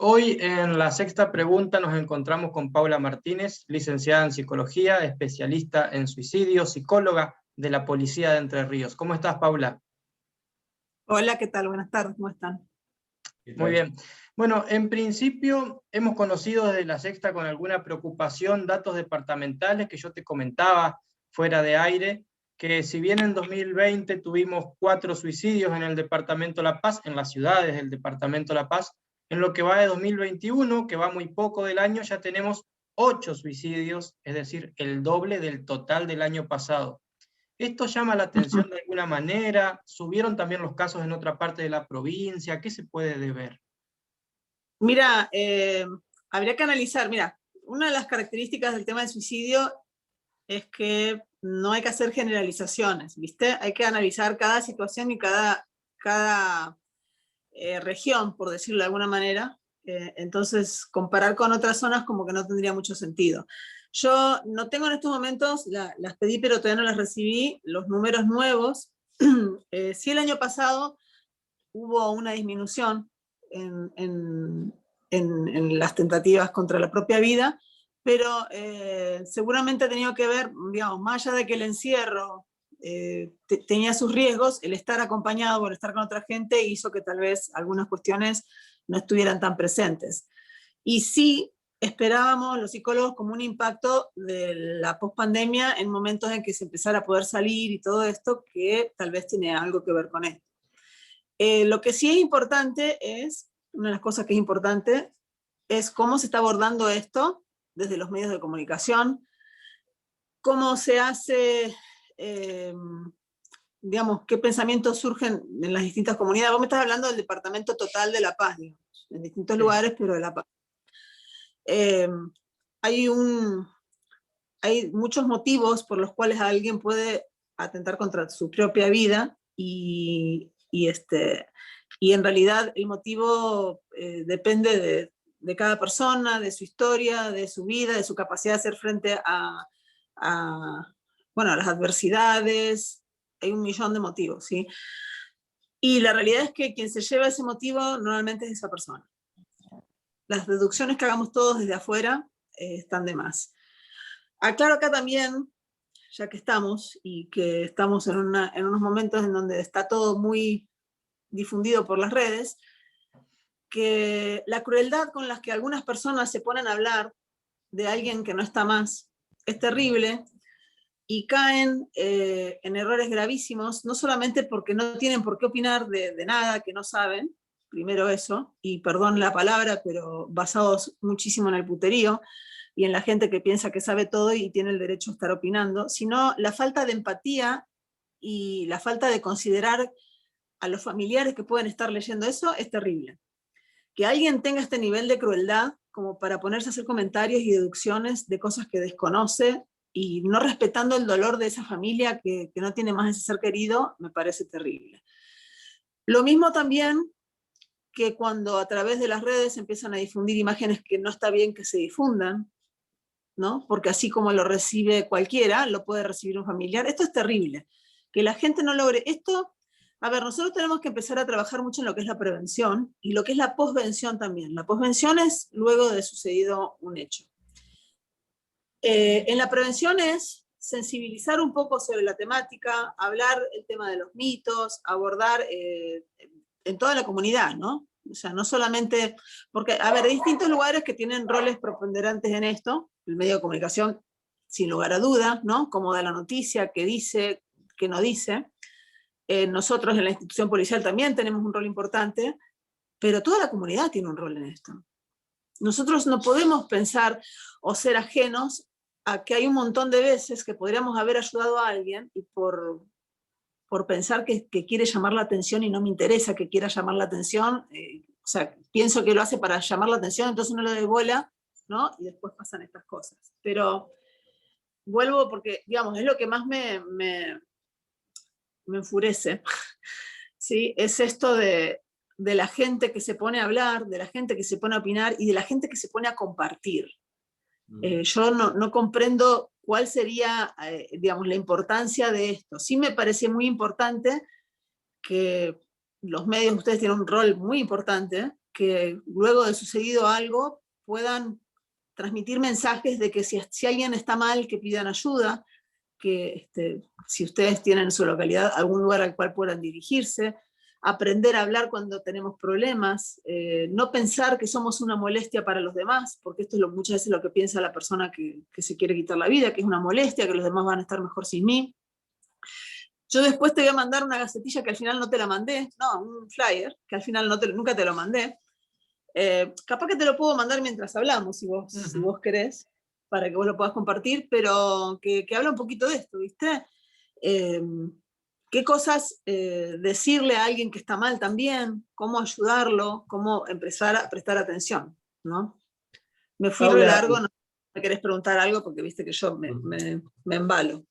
Hoy en la sexta pregunta nos encontramos con Paula Martínez, licenciada en Psicología, especialista en suicidio, psicóloga de la Policía de Entre Ríos. ¿Cómo estás, Paula? Hola, ¿qué tal? Buenas tardes, ¿cómo están? Muy bien. Bueno, en principio hemos conocido desde la sexta con alguna preocupación datos departamentales que yo te comentaba fuera de aire, que si bien en 2020 tuvimos 4 suicidios en el departamento La Paz, en las ciudades del departamento La Paz, en lo que va de 2021, que va muy poco del año, ya tenemos 8 suicidios, es decir, el doble del total del año pasado. ¿Esto llama la atención de alguna manera? ¿Subieron también los casos en otra parte de la provincia? ¿Qué se puede deber? Mira, habría que analizar, mira, una de las características del tema del suicidio es que no hay que hacer generalizaciones, ¿viste? Hay que analizar cada situación y cada región, por decirlo de alguna manera. Entonces, comparar con otras zonas como que no tendría mucho sentido. Yo no tengo en estos momentos, las pedí pero todavía no las recibí, los números nuevos. Sí, el año pasado hubo una disminución en las tentativas contra la propia vida, pero seguramente ha tenido que ver, digamos, más allá de que el encierro tenía sus riesgos, el estar acompañado o el estar con otra gente hizo que tal vez algunas cuestiones no estuvieran tan presentes. Y sí esperábamos los psicólogos como un impacto de la pospandemia en momentos en que se empezara a poder salir y todo esto, que tal vez tiene algo que ver con esto. Lo que sí es importante es, una de las cosas que es importante, es cómo se está abordando esto desde los medios de comunicación, cómo se hace, digamos, qué pensamientos surgen en las distintas comunidades. Vos me estás hablando del departamento total de La Paz, digamos, en distintos lugares, pero de La Paz. Hay muchos motivos por los cuales alguien puede atentar contra su propia vida y en realidad el motivo depende de cada persona, de su historia, de su vida, de su capacidad de hacer frente bueno, a las adversidades. Hay un millón de motivos, ¿sí? Y la realidad es que quien se lleva ese motivo normalmente es esa persona. Las deducciones que hagamos todos desde afuera están de más. Aclaro acá también, ya que estamos, y que estamos en unos momentos en donde está todo muy difundido por las redes, que la crueldad con la que algunas personas se ponen a hablar de alguien que no está más es terrible y caen en errores gravísimos, no solamente porque no tienen por qué opinar de nada que no saben, primero eso, y perdón la palabra, pero basados muchísimo en el puterío y en la gente que piensa que sabe todo y tiene el derecho a estar opinando, sino la falta de empatía y la falta de considerar a los familiares que pueden estar leyendo eso es terrible. Que alguien tenga este nivel de crueldad como para ponerse a hacer comentarios y deducciones de cosas que desconoce y no respetando el dolor de esa familia que no tiene más ese ser querido, me parece terrible. Lo mismo también que cuando a través de las redes empiezan a difundir imágenes que no está bien que se difundan, ¿no? Porque así como lo recibe cualquiera, lo puede recibir un familiar. Esto es terrible. Que la gente no logre esto. A ver, nosotros tenemos que empezar a trabajar mucho en lo que es la prevención y lo que es la posvención también. La posvención es luego de sucedido un hecho. En la prevención es sensibilizar un poco sobre la temática, hablar el tema de los mitos, abordar en toda la comunidad, ¿no? O sea, no solamente, porque, a ver, hay distintos lugares que tienen roles preponderantes en esto, el medio de comunicación, sin lugar a dudas, ¿no? Cómo da la noticia, qué dice, qué no dice. Nosotros en la institución policial también tenemos un rol importante, pero toda la comunidad tiene un rol en esto. Nosotros no podemos pensar o ser ajenos a que hay un montón de veces que podríamos haber ayudado a alguien y por pensar que quiere llamar la atención y no me interesa que quiera llamar la atención, o sea, pienso que lo hace para llamar la atención, entonces no le doy bola, ¿no? Y después pasan estas cosas. Pero vuelvo porque, digamos, es lo que más me enfurece, ¿sí? Es esto de la gente que se pone a hablar, de la gente que se pone a opinar y de la gente que se pone a compartir. Yo no comprendo cuál sería, digamos, la importancia de esto. Sí me parece muy importante que los medios, ustedes tienen un rol muy importante, que luego de sucedido algo puedan transmitir mensajes de que si alguien está mal, que pidan ayuda, que si ustedes tienen en su localidad algún lugar al cual puedan dirigirse, aprender a hablar cuando tenemos problemas, no pensar que somos una molestia para los demás, porque esto es muchas veces lo que piensa la persona que se quiere quitar la vida, que es una molestia, que los demás van a estar mejor sin mí. Yo después te voy a mandar una gacetilla que al final no te la mandé, no, un flyer, que al final nunca te lo mandé. Capaz que te lo puedo mandar mientras hablamos, si vos querés, para que vos lo puedas compartir, pero que habla un poquito de esto, ¿viste? ¿Qué cosas decirle a alguien que está mal también? ¿Cómo ayudarlo? ¿Cómo empezar a prestar atención? ¿No? Me fui re largo, no me querés preguntar algo porque viste que yo me embalo.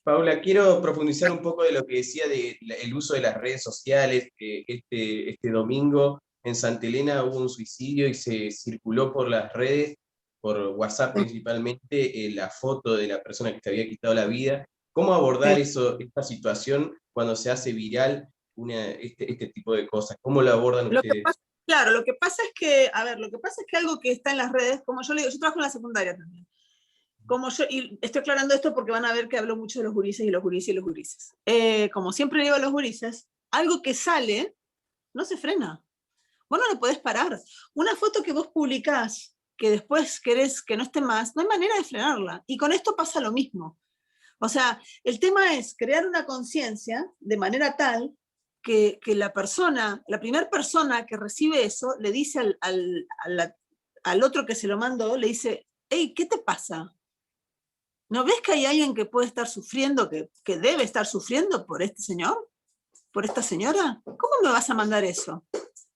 Paula, quiero profundizar un poco de lo que decía del uso de las redes sociales. Este domingo en Santa Elena hubo un suicidio y se circuló por las redes, por WhatsApp principalmente, la foto de la persona que se había quitado la vida. ¿Cómo abordar esta situación cuando se hace viral este tipo de cosas? ¿Cómo lo abordan ustedes? Claro, lo que pasa es que, algo que está en las redes, como yo le digo, yo trabajo en la secundaria también. Y estoy aclarando esto porque van a ver que hablo mucho de los gurises y los gurises y los gurises. Como siempre digo a los gurises, algo que sale no se frena. Vos no le podés parar. Una foto que vos publicás, que después querés que no esté más, no hay manera de frenarla. Y con esto pasa lo mismo. O sea, el tema es crear una conciencia de manera tal que la primera persona que recibe eso, le dice al otro que se lo mandó, le dice, hey, ¿qué te pasa? ¿No ves que hay alguien que puede estar sufriendo, que debe estar sufriendo por este señor? ¿Por esta señora? ¿Cómo me vas a mandar eso?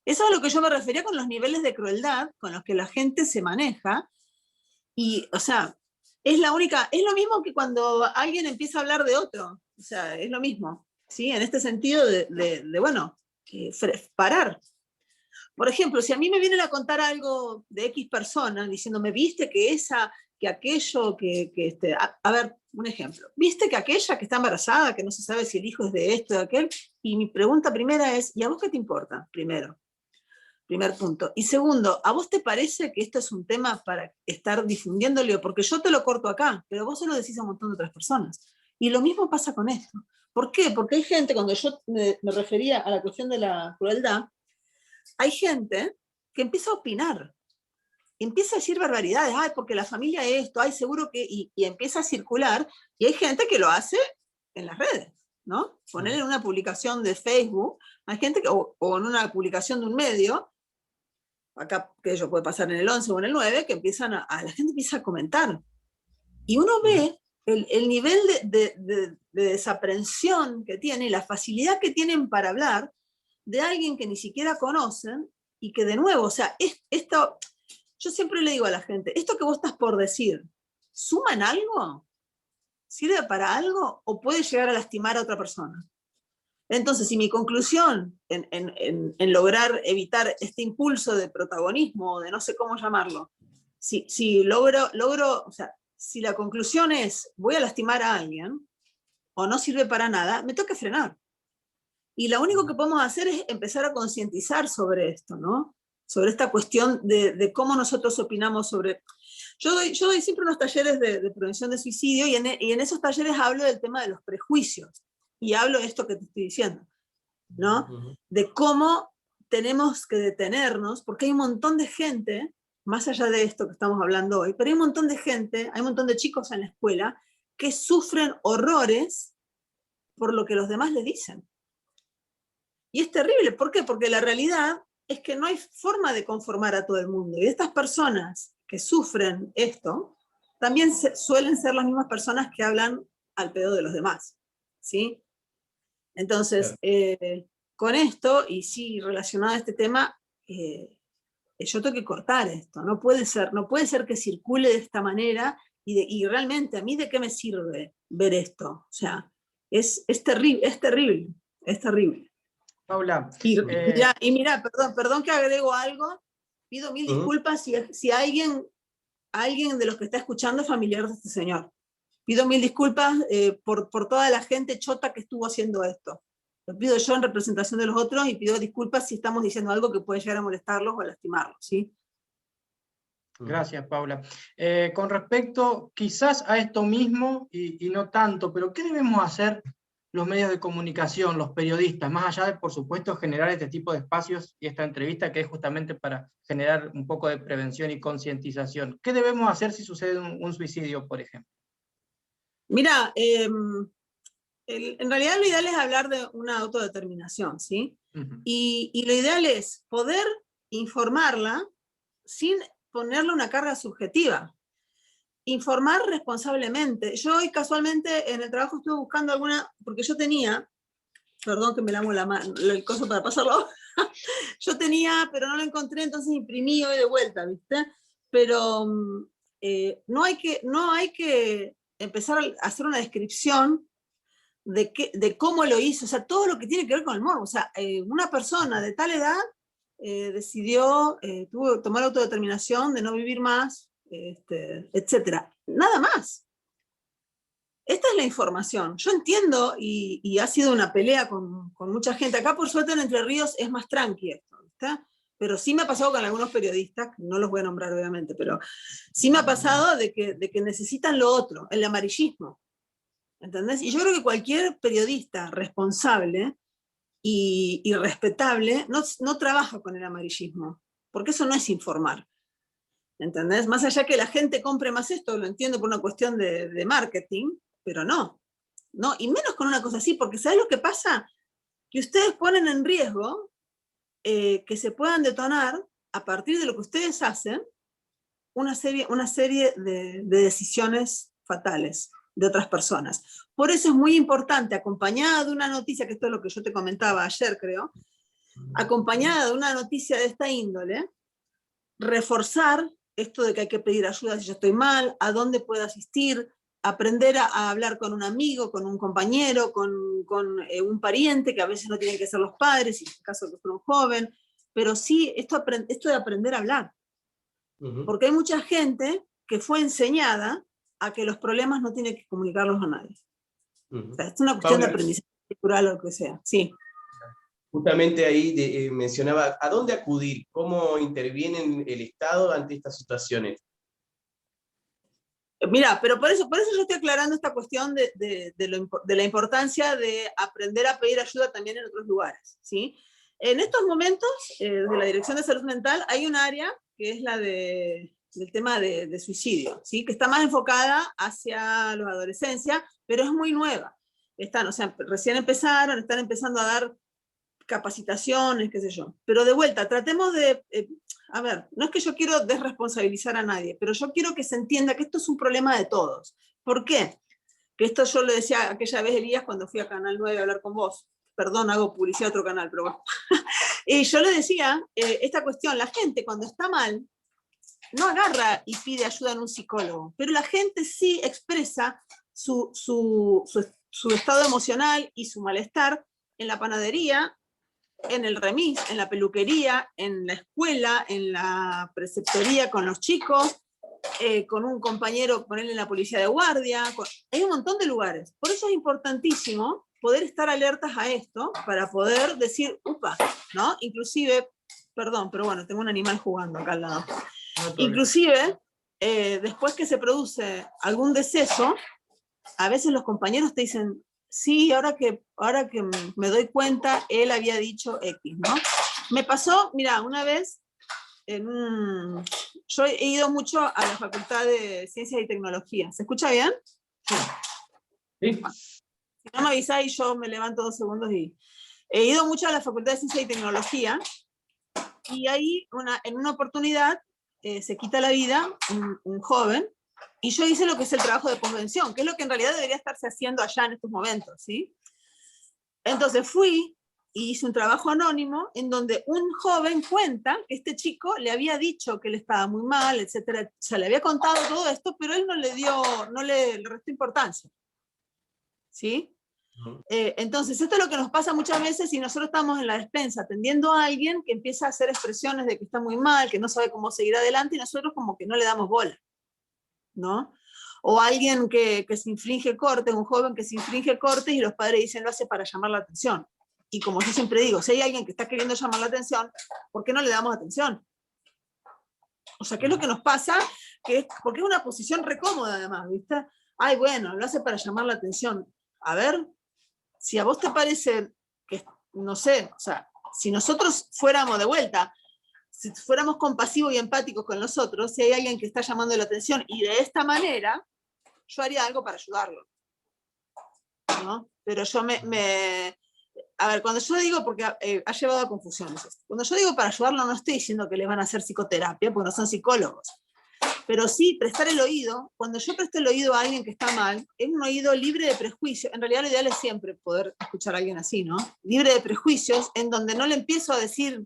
Eso es a lo que yo me refería con los niveles de crueldad con los que la gente se maneja. Y, o sea, es lo mismo que cuando alguien empieza a hablar de otro. O sea, es lo mismo, ¿sí? En este sentido bueno, parar. Por ejemplo, si a mí me vienen a contar algo de X persona, diciéndome, viste que aquello, a ver, un ejemplo, viste que aquella que está embarazada, que no se sabe si el hijo es de esto o de aquel, y mi pregunta primera es, ¿y a vos qué te importa? Primer punto. Y segundo, ¿a vos te parece que esto es un tema para estar difundiéndolo? Porque yo te lo corto acá, pero vos se lo decís a un montón de otras personas. Y lo mismo pasa con esto. ¿Por qué? Porque hay gente, cuando yo me refería a la cuestión de la crueldad, hay gente que empieza a opinar, empieza a decir barbaridades, ay, porque la familia esto, ay, seguro que, y empieza a circular, y hay gente que lo hace en las redes, ¿no? Poner en una publicación de Facebook, hay gente que, o en una publicación de un medio, acá que ello puede pasar en el 11 o en el 9, que la gente empieza a comentar. Y uno ve el nivel de desaprensión que tiene y la facilidad que tienen para hablar de alguien que ni siquiera conocen y que de nuevo, o sea, esto, yo siempre le digo a la gente, esto que vos estás por decir, ¿suma en algo? ¿Sirve para algo? ¿O puede llegar a lastimar a otra persona? Entonces, si mi conclusión en lograr evitar este impulso de protagonismo, de no sé cómo llamarlo, si logro, o sea, si la conclusión es voy a lastimar a alguien, o no sirve para nada, me toca frenar. Y lo único que podemos hacer es empezar a concientizar sobre esto, ¿no? Sobre esta cuestión de cómo nosotros opinamos sobre... Yo doy siempre unos talleres de prevención de suicidio y en esos talleres hablo del tema de los prejuicios. Y hablo de esto que te estoy diciendo, ¿no? De cómo tenemos que detenernos, porque hay un montón de gente, más allá de esto que estamos hablando hoy, pero hay un montón de gente, hay un montón de chicos en la escuela que sufren horrores por lo que los demás les dicen. Y es terrible, ¿por qué? Porque la realidad es que no hay forma de conformar a todo el mundo. Y estas personas que sufren esto, también suelen ser las mismas personas que hablan al pedo de los demás, ¿sí? Entonces, con esto, y sí, relacionado a este tema, yo tengo que cortar esto. No puede ser que circule de esta manera y realmente, ¿a mí de qué me sirve ver esto? O sea, es terrible, es terrible, es terrible. Paula. Y mira, perdón que agrego algo, pido mil disculpas si alguien de los que está escuchando es familiar de este señor. Pido mil disculpas por toda la gente chota que estuvo haciendo esto. Lo pido yo en representación de los otros y pido disculpas si estamos diciendo algo que puede llegar a molestarlos o a lastimarlos, ¿sí? Gracias, Paula. Con respecto quizás a esto mismo, y no tanto, pero ¿qué debemos hacer los medios de comunicación, los periodistas, más allá de, por supuesto, generar este tipo de espacios y esta entrevista que es justamente para generar un poco de prevención y concientización? ¿Qué debemos hacer si sucede un suicidio, por ejemplo? Mira, en realidad lo ideal es hablar de una autodeterminación, ¿sí? Y lo ideal es poder informarla sin ponerle una carga subjetiva. Informar responsablemente. Yo hoy casualmente en el trabajo estuve buscando alguna, porque yo tenía, perdón que me lamo la mano, el coso para pasarlo, yo tenía, pero no lo encontré, entonces imprimí hoy de vuelta, ¿viste? Pero no hay que empezar a hacer una descripción de cómo lo hizo, o sea, todo lo que tiene que ver con el morbo. O sea, una persona de tal edad decidió, tomar la autodeterminación de no vivir más, etc. Nada más. Esta es la información. Yo entiendo, y ha sido una pelea con mucha gente. Acá, por suerte, en Entre Ríos es más tranqui esto, ¿está? Pero sí me ha pasado con algunos periodistas, no los voy a nombrar obviamente, pero sí me ha pasado de que necesitan lo otro, el amarillismo. ¿Entendés? Y yo creo que cualquier periodista responsable y respetable no trabaja con el amarillismo, porque eso no es informar. ¿Entendés? Más allá que la gente compre más esto, lo entiendo por una cuestión de marketing, pero no, y menos con una cosa así, porque ¿sabes lo que pasa? Que ustedes ponen en riesgo que se puedan detonar, a partir de lo que ustedes hacen, una serie de decisiones fatales de otras personas. Por eso es muy importante, acompañada de una noticia, que esto es lo que yo te comentaba ayer, creo, acompañada de una noticia de esta índole, reforzar esto de que hay que pedir ayuda si yo estoy mal, a dónde puedo asistir, aprender a hablar con un amigo, con un compañero, con un pariente, que a veces no tienen que ser los padres, en este caso que fue un joven, pero sí esto de aprender a hablar. Porque hay mucha gente que fue enseñada a que los problemas no tienen que comunicarlos a nadie. O sea, es una cuestión Paula, de aprendizaje cultural o lo que sea. Sí. Justamente ahí mencionaba, ¿a dónde acudir? ¿Cómo interviene el Estado ante estas situaciones? Mira, pero por eso yo estoy aclarando esta cuestión de la importancia de aprender a pedir ayuda también en otros lugares, ¿sí? En estos momentos, desde la Dirección de Salud Mental, hay un área que es la del tema de suicidio, ¿sí? Que está más enfocada hacia la adolescencia, pero es muy nueva. O sea, recién están empezando a dar capacitaciones, qué sé yo. Pero de vuelta, tratemos de, a ver, no es que yo quiero desresponsabilizar a nadie, pero yo quiero que se entienda que esto es un problema de todos. ¿Por qué? Que esto yo lo decía aquella vez, Elías, cuando fui a Canal 9 a hablar con vos. Perdón, hago publicidad a otro canal, pero bueno. Y yo le decía, esta cuestión, la gente cuando está mal, no agarra y pide ayuda en un psicólogo, pero la gente sí expresa su estado emocional y su malestar en la panadería, en el remis, en la peluquería, en la escuela, en la preceptoría con los chicos, con un compañero, ponerle en la policía de guardia, hay un montón de lugares. Por eso es importantísimo poder estar alertas a esto, para poder decir, upa, ¿no? Inclusive, perdón, pero bueno, tengo un animal jugando acá al lado. Inclusive, después que se produce algún deceso, a veces los compañeros te dicen, sí, ahora que me doy cuenta, él había dicho X, ¿no? Me pasó, mira, una vez, yo he ido mucho a la Facultad de Ciencias y Tecnología. ¿Se escucha bien? Sí. Si no me avisáis, yo me levanto 2 segundos y... He ido mucho a la Facultad de Ciencias y Tecnología, y ahí, en una oportunidad, se quita la vida un joven, y yo hice lo que es el trabajo de posvención, que es lo que en realidad debería estarse haciendo allá en estos momentos, ¿sí? Entonces fui y hice un trabajo anónimo en donde un joven cuenta que este chico le había dicho que él estaba muy mal, etcétera. O sea, le había contado todo esto, pero él no le restó importancia, ¿sí? Entonces, esto es lo que nos pasa muchas veces si nosotros estamos en la despensa atendiendo a alguien que empieza a hacer expresiones de que está muy mal, que no sabe cómo seguir adelante, y nosotros como que no le damos bola, ¿no? O alguien que se infringe cortes, un joven que se infringe cortes y los padres dicen lo hace para llamar la atención. y como yo siempre digo, si hay alguien que está queriendo llamar la atención, ¿por qué no le damos atención? O sea, ¿qué es lo que nos pasa? Porque es una posición recómoda además, ¿viste? Ay, bueno, lo hace para llamar la atención. A ver, si a vos te parece que, no sé, o sea, si nosotros fuéramos de vuelta, si fuéramos compasivos y empáticos con los otros, si hay alguien que está llamando la atención y de esta manera, yo haría algo para ayudarlo, ¿no? Pero yo a ver, cuando yo digo, porque ha llevado a confusiones esto, cuando yo digo para ayudarlo no estoy diciendo que les van a hacer psicoterapia, porque no son psicólogos, pero sí prestar el oído. Cuando yo presto el oído a alguien que está mal, es un oído libre de prejuicios. En realidad lo ideal es siempre poder escuchar a alguien así, ¿no? Libre de prejuicios, en donde no le empiezo a decir,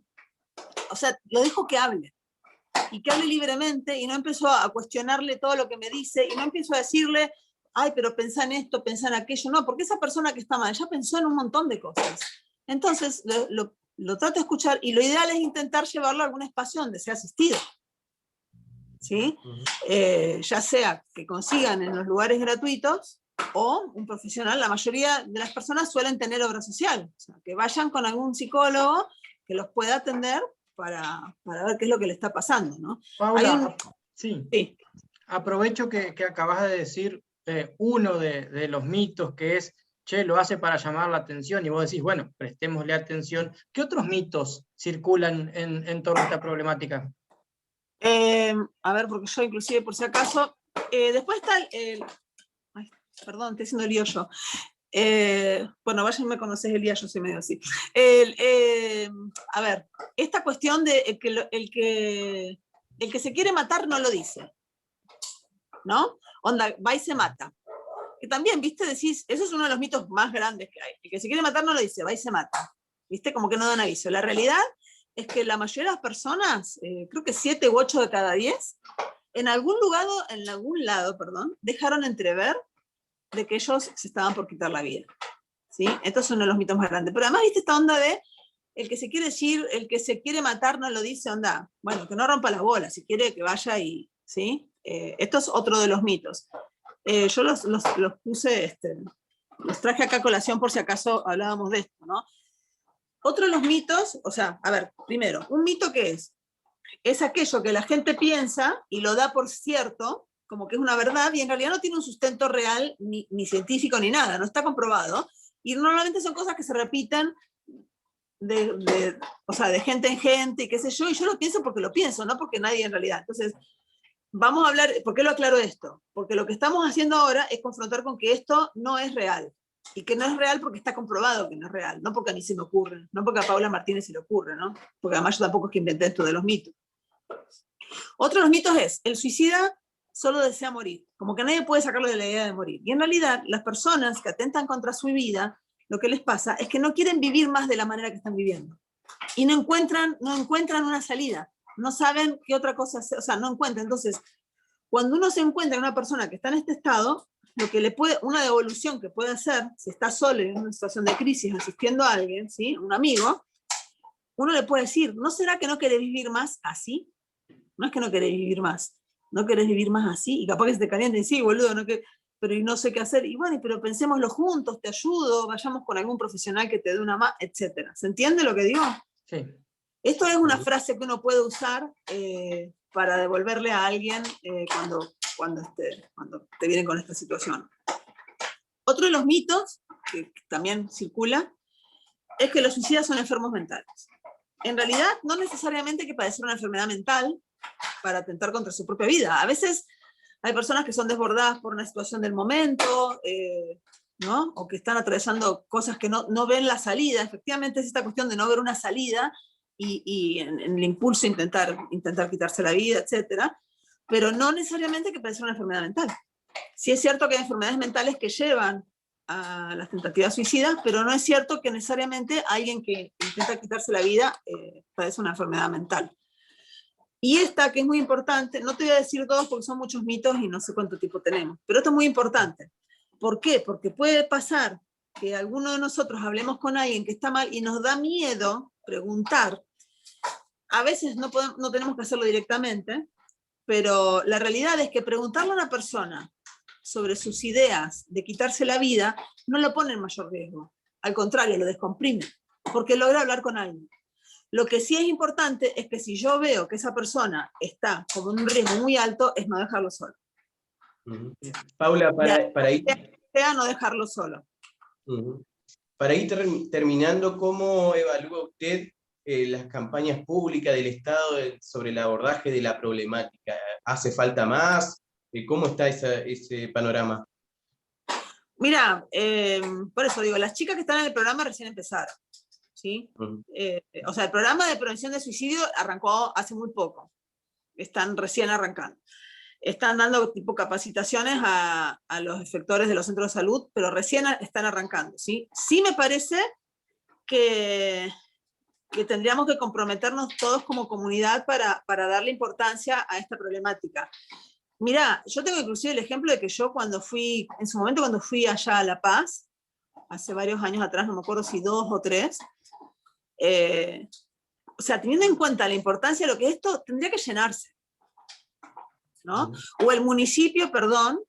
o sea, lo dejo que hable, y que hable libremente, y no empiezo a cuestionarle todo lo que me dice, y no empiezo a decirle, ay, pero pensá en esto, pensá en aquello. No, porque esa persona que está mal ya pensó en un montón de cosas. Entonces lo trato de escuchar, y lo ideal es intentar llevarlo a algún espacio donde sea asistido, ¿sí? Ya sea que consigan en los lugares gratuitos o un profesional. La mayoría de las personas suelen tener obra social, o sea, que vayan con algún psicólogo que los pueda atender para ver qué es lo que le está pasando, ¿no? Paula, sí. Sí. Aprovecho que acabas de decir uno de los mitos, que es, che, lo hace para llamar la atención, y vos decís, bueno, prestémosle atención. ¿Qué otros mitos circulan en torno a esta problemática? A ver, porque yo inclusive, por si acaso, después está ay, perdón, estoy haciendo lío yo. Bueno, vaya y me conoces, Elías, yo soy medio así. A ver, esta cuestión de el que se quiere matar no lo dice, ¿no? Onda, va y se mata. Que también, viste, decís, eso es uno de los mitos más grandes que hay. El que se quiere matar no lo dice, va y se mata. Viste, como que no dan aviso. La realidad es que la mayoría de las personas, creo que 7 u 8 de cada 10, en algún lado, dejaron entrever de que ellos se estaban por quitar la vida, ¿sí? Estos son uno de los mitos más grandes. Pero además, viste esta onda de el que se quiere decir, el que se quiere matar no lo dice, onda, bueno, que no rompa las bolas, si quiere que vaya y, ¿sí? Esto es otro de los mitos. Yo los puse, los traje acá a colación por si acaso hablábamos de esto, ¿no? Otro de los mitos, o sea, a ver, primero, un mito que es aquello que la gente piensa y lo da por cierto, como que es una verdad, y en realidad no tiene un sustento real, ni científico, ni nada, no está comprobado, y normalmente son cosas que se repiten o sea, de gente en gente, y qué sé yo, y yo lo pienso porque lo pienso, no porque nadie en realidad. Entonces, vamos a hablar, ¿por qué lo aclaro esto? Porque lo que estamos haciendo ahora es confrontar con que esto no es real, y que no es real porque está comprobado que no es real, no porque a mí se me ocurre, no porque a Paula Martínez se le ocurre, ¿no? Porque además yo tampoco es que inventé esto de los mitos. Otro de los mitos es, el suicida solo desea morir, como que nadie puede sacarlo de la idea de morir. Y en realidad, las personas que atentan contra su vida, lo que les pasa es que no quieren vivir más de la manera que están viviendo. Y no encuentran una salida, no saben qué otra cosa hacer, o sea, no encuentran. Entonces, cuando uno se encuentra en una persona que está en este estado, lo que una devolución que puede hacer, si está solo en una situación de crisis asistiendo a alguien, ¿sí? Un amigo, uno le puede decir, ¿no será que no querés vivir más así? No es que no querés vivir más, no querés vivir más así, y capaz que se te caliente y sí, boludo, pero no sé qué hacer, y bueno, pero pensémoslo juntos, te ayudo, vayamos con algún profesional que te dé una mano, etc. ¿Se entiende lo que digo? Sí. Esto es una frase que uno puede usar para devolverle a alguien cuando te vienen con esta situación. Otro de los mitos que también circula es que los suicidas son enfermos mentales. En realidad, no necesariamente hay que padecer una enfermedad mental para atentar contra su propia vida. A veces hay personas que son desbordadas por una situación del momento, ¿no? O que están atravesando cosas que no ven la salida. Efectivamente es esta cuestión de no ver una salida y en el impulso intentar quitarse la vida, etc. Pero no necesariamente hay que padecer una enfermedad mental. Sí es cierto que hay enfermedades mentales que llevan a las tentativas suicidas, pero no es cierto que necesariamente alguien que intenta quitarse la vida padece una enfermedad mental. Y esta, que es muy importante, no te voy a decir todos porque son muchos mitos y no sé cuánto tiempo tenemos, pero esto es muy importante. ¿Por qué? Porque puede pasar que alguno de nosotros hablemos con alguien que está mal y nos da miedo preguntar. A veces no tenemos que hacerlo directamente, pero la realidad es que preguntarle a una persona sobre sus ideas de quitarse la vida no lo pone en mayor riesgo. Al contrario, lo descomprime. porque logra hablar con alguien. Lo que sí es importante es que si yo veo que esa persona está como en un riesgo muy alto, es no dejarlo solo. Paula, para ir... No dejarlo solo. Para ir terminando, ¿cómo evalúa usted las campañas públicas del Estado sobre el abordaje de la problemática? ¿Hace falta más? ¿Cómo está ese panorama? Mira, por eso digo, las chicas que están en el programa recién empezaron, ¿sí? O sea, el programa de prevención de suicidio arrancó hace muy poco. Están recién arrancando. Están dando tipo capacitaciones a los efectores de los centros de salud, pero recién están arrancando, ¿sí? Sí me parece que tendríamos que comprometernos todos como comunidad para darle importancia a esta problemática. Mirá, yo tengo inclusive el ejemplo de que yo en su momento cuando fui allá a La Paz, hace varios años atrás, no me acuerdo si 2 o 3, o sea, teniendo en cuenta la importancia de lo que esto tendría que llenarse, ¿no? O el municipio, perdón,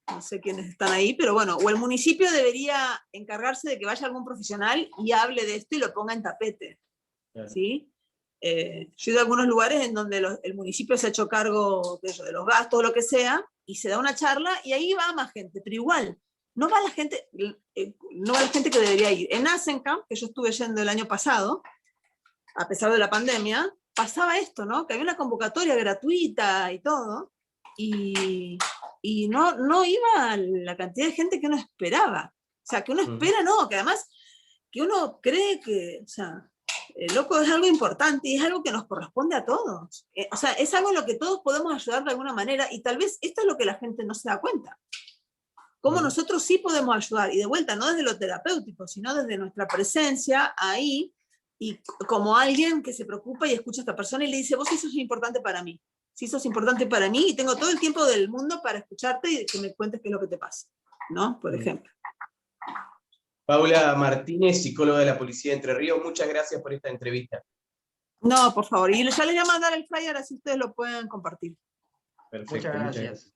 no sé quiénes están ahí, pero bueno, o el municipio debería encargarse de que vaya algún profesional y hable de esto y lo ponga en tapete, ¿sí? Yo he ido a algunos lugares en donde el municipio se ha hecho cargo de los gastos o lo que sea, y se da una charla y ahí va más gente, pero igual, no va la gente que debería ir. En Asencamp, que yo estuve yendo el año pasado, a pesar de la pandemia, pasaba esto, ¿no? Que había una convocatoria gratuita y todo, y no iba la cantidad de gente que uno esperaba. O sea, que uno espera, no, que además, que uno cree que, o sea, el loco es algo importante y es algo que nos corresponde a todos. O sea, es algo en lo que todos podemos ayudar de alguna manera, y tal vez esto es lo que la gente no se da cuenta. Cómo nosotros sí podemos ayudar, y de vuelta, no desde lo terapéutico, sino desde nuestra presencia ahí, y como alguien que se preocupa y escucha a esta persona y le dice, vos sí sos importante para mí, sí sos importante para mí, y tengo todo el tiempo del mundo para escucharte y que me cuentes qué es lo que te pasa, ¿no? Por ejemplo. Paula Martínez, psicóloga de la Policía de Entre Ríos, muchas gracias por esta entrevista. No, por favor, y ya les voy a mandar el flyer, así ustedes lo pueden compartir. Perfecto, Muchas gracias.